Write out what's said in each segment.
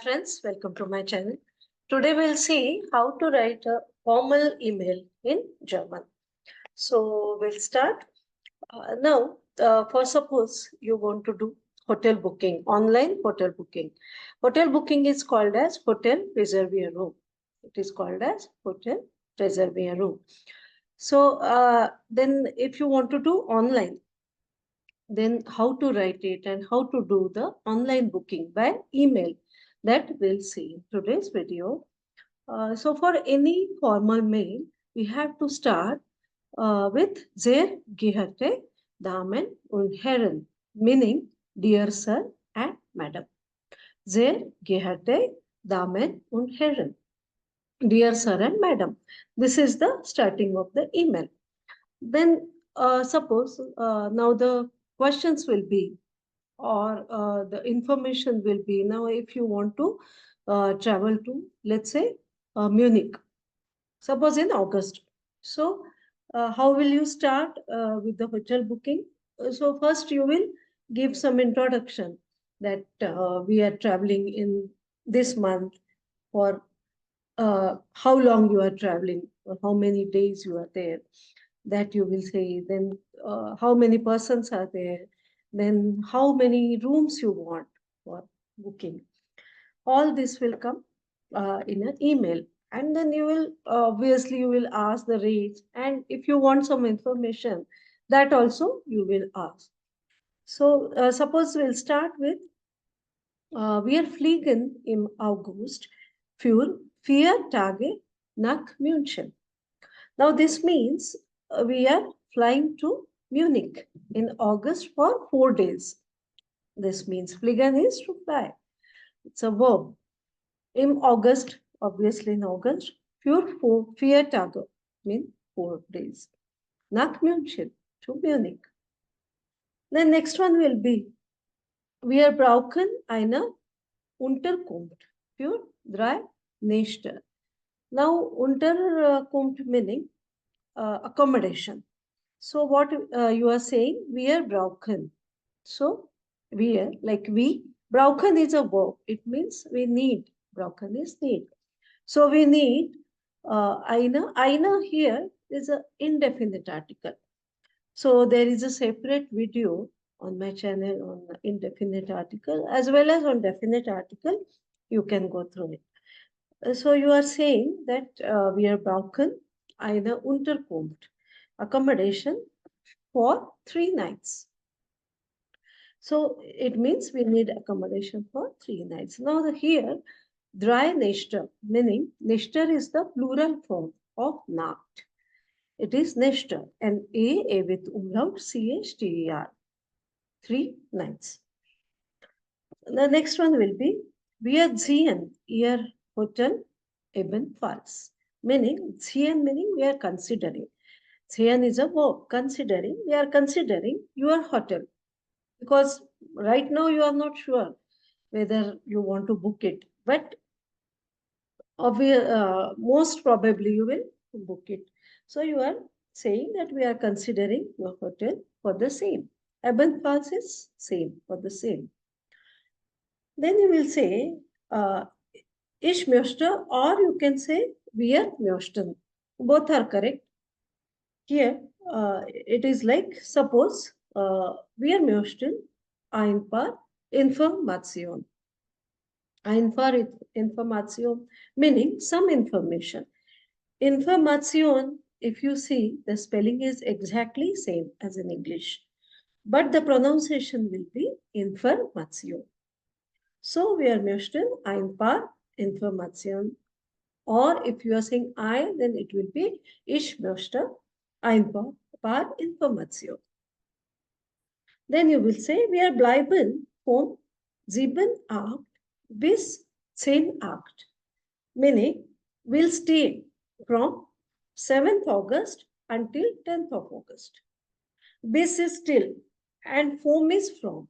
friends, welcome to my channel. Today we'll see how to write a formal email in German. So we'll start. For suppose you want to do hotel booking, online hotel booking. Hotel booking is called as hotel reservierung. It is called as hotel reservierung. Then if you want to do online, then how to write it and how to do the online booking by email, that we'll see in today's video. So for any formal mail, we have to start with sehr geehrte Damen und Herren, meaning dear sir and madam. Sehr geehrte Damen und Herren, dear sir and madam. This is the starting of the email. Then suppose now the questions will be, or the information will be, now if you want to travel to, let's say, Munich, suppose in August. So how will you start with the hotel booking? So first you will give some introduction that we are traveling in this month, or how long you are traveling, or how many days you are there, that you will say. Then how many persons are there, then how many rooms you want for booking. All this will come in an email, and then you will obviously you will ask the rates, and if you want some information, that also you will ask. So suppose we'll start with wir fliegen im August für 4 Tage nach München. Now this means we are flying to Munich in August for 4 days. This means fliegen is to fly. It's a verb. In August, obviously in August, für 4 Tage, mean 4 days. Nach München, to Munich. The next one will be, wir brauchen eine Unterkunft für 3 Nächte. Now, Unterkunft meaning accommodation. So what you are saying, wir brauchen. So wir, like we, brauchen is a verb. It means we need. Brauchen is need. So we need eine. Eine here is an indefinite article. So there is a separate video on my channel on indefinite article as well as on definite article. You can go through it. So you are saying that wir brauchen eine Unterkunft, accommodation for 3 nights. So it means we need accommodation for 3 nights. Now here, 3 Nächte, meaning Nächte is the plural form of Nacht. It is Nächte, N-A with umlaut, C-H-T-E-R, 3 nights. The next one will be, wir ziehen ihr Hotel ebenfalls, meaning ziehen meaning we are considering. Ziehen is a verb, considering. We are considering your hotel, because right now you are not sure whether you want to book it, but most probably you will book it. So you are saying that we are considering your hotel for the same. Ebenfalls is same, for the same. Then you will say, ich möchte, or you can say, wir möchten. Both are correct. Here, it is like, suppose, wir möchten ein paar Informationen. Ein paar Information, meaning some information. Information, if you see, the spelling is exactly same as in English, but the pronunciation will be Information. So, wir möchten ein paar Informationen. Or if you are saying I, then it will be ich möchte ein paar Informationen. Then you will say, wir bleiben von 7/8 bis 10/8, meaning we'll stay from 7th August until 10th of August. Bis is till, and from is from.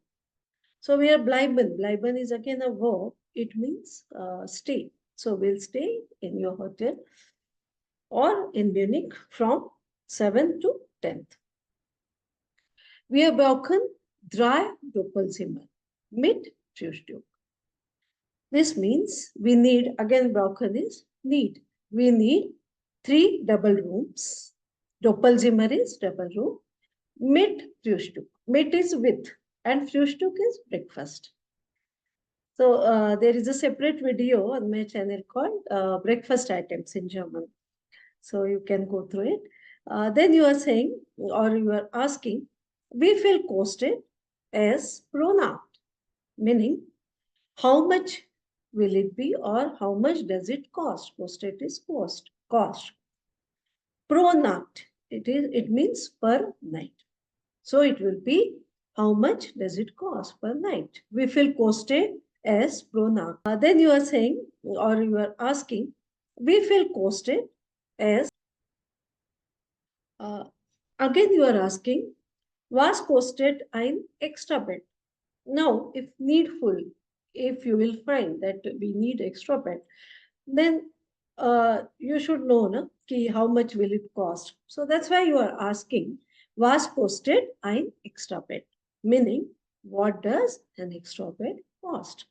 So we are bleiben. Bleiben is again a verb. It means stay. So we'll stay in your hotel or in Munich from 7th to 10th. Wir brauchen 3 Doppelzimmer mit Frühstück. This means we need, again, broken is need. We need 3 double rooms. Doppelzimmer is double room. Mit Frühstück. Mit is with, and Frühstück is breakfast. So there is a separate video on my channel called Breakfast Items in German. So you can go through it. Then you are saying, or you are asking, we feel costed as pronoun, meaning how much will it be or how much does it cost? Costed is cost. Pro night, it means per night. So it will be how much does it cost per night? We feel costed as pro night. Then you are saying or you are asking, we feel costed as again you are asking, was costed ein extra bed? Now, if needful, if you will find that we need extra bed, then you should know na, ki how much will it cost. So that's why you are asking, was posted ein extra bed? Meaning, what does an extra bed cost?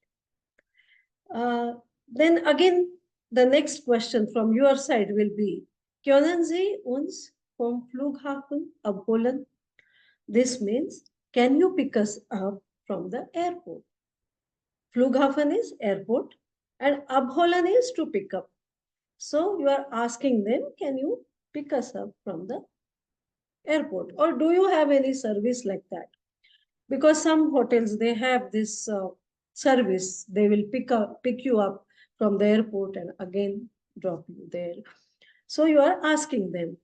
Then again, the next question from your side will be, können Sie uns vom Flughafen abholen? This means, can you pick us up from the airport? Flughafen is airport and abholen is to pick up. So you are asking them, can you pick us up from the airport? Or do you have any service like that? Because some hotels, they have this service. They will pick you up from the airport and again drop you there. So you are asking them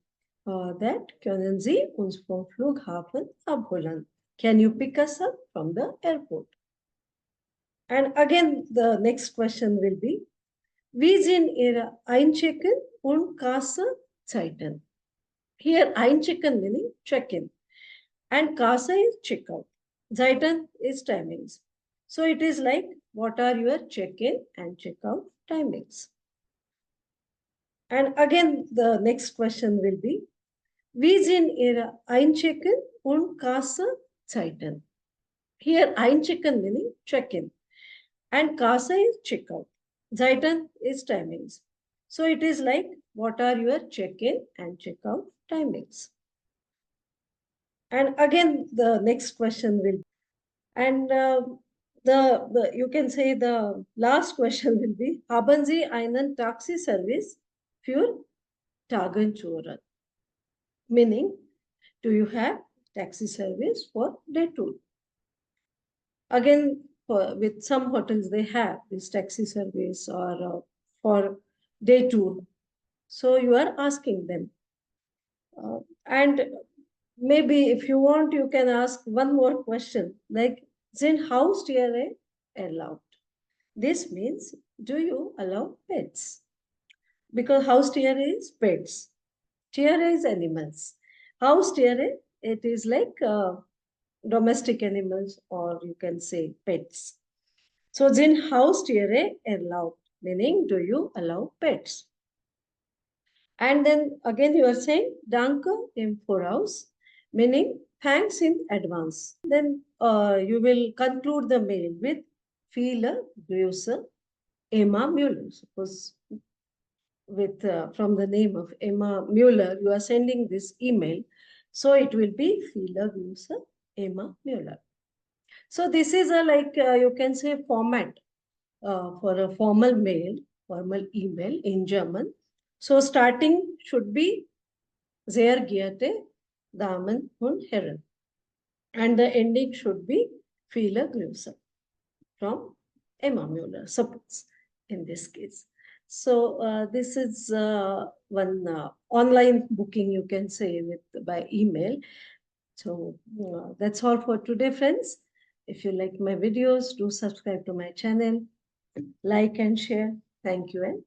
that, können Sie uns vom Flughafen abholen? Can you pick us up from the airport? And again, the next question will be, wie sind Ihre Einchecken und Kassezeiten? Here, Einchecken meaning check-in, and Kasse is checkout. Zeiten is timings. So it is like, what are your check-in and checkout timings? And again, the next question will be, wie sind Ihre Einchecken und Kassezeiten? Here, Einchecken meaning check-in, and Kasse is checkout. Zeiten is timings. So it is like, what are your check-in and checkout timings? And again, the next question will, and the you can say the last question will be, haben Sie einen Taxi Service für Tagenturen? Meaning, do you have taxi service for day tour? Again, with some hotels, they have this taxi service or for day tour. So you are asking them. And maybe if you want, you can ask one more question, like, sind Haustiere erlaubt? This means, do you allow pets? Because Haustiere is pets. Tiere is animals. Haustiere, it is like domestic animals, or you can say pets. So, sind Haustiere erlaubt? Meaning, do you allow pets? And then again, you are saying, Danke im Voraus, meaning thanks in advance. Then you will conclude the mail with Viele Grüße, Emma Müller. Suppose with from the name of Emma Müller, you are sending this email. So it will be Viele Grüße, Emma Müller. So this is a like you can say format for a formal mail, formal email in German. So starting should be sehr geehrte Damen und Herren. And the ending should be Viele Grüße from Emma Müller, suppose in this case. So this is one online booking, you can say, with by email. So that's all for today, friends. If you like my videos, do subscribe to my channel, like and share. Thank you and